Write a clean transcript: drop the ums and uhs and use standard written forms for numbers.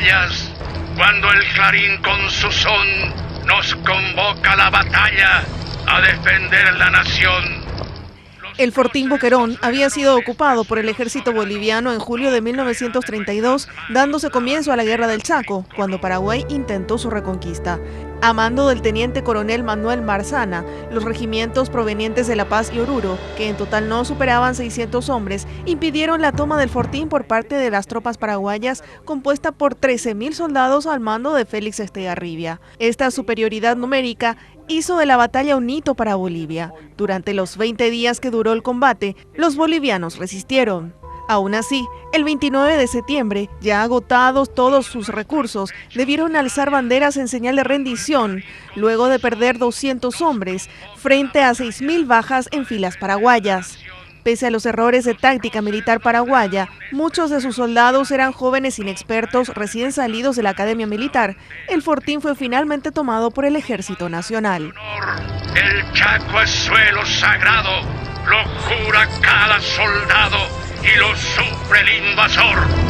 batallas, cuando el clarín con su son nos convoca a la batalla, a defender la nación. El Fortín Boquerón había sido ocupado por el ejército boliviano en julio de 1932, dándose comienzo a la Guerra del Chaco, cuando Paraguay intentó su reconquista. A mando del teniente coronel Manuel Marzana, los regimientos provenientes de La Paz y Oruro, que en total no superaban 600 hombres, impidieron la toma del Fortín por parte de las tropas paraguayas, compuesta por 13.000 soldados al mando de Félix Estegarribia. Esta superioridad numérica hizo de la batalla un hito para Bolivia. Durante los 20 días que duró el combate, los bolivianos resistieron. Aún así, el 29 de septiembre, ya agotados todos sus recursos, debieron alzar banderas en señal de rendición, luego de perder 200 hombres, frente a 6.000 bajas en filas paraguayas. Pese a los errores de táctica militar paraguaya, muchos de sus soldados eran jóvenes inexpertos recién salidos de la academia militar. El Fortín fue finalmente tomado por el Ejército Nacional. El Chaco es suelo sagrado, lo jura cada soldado y lo sufre el invasor.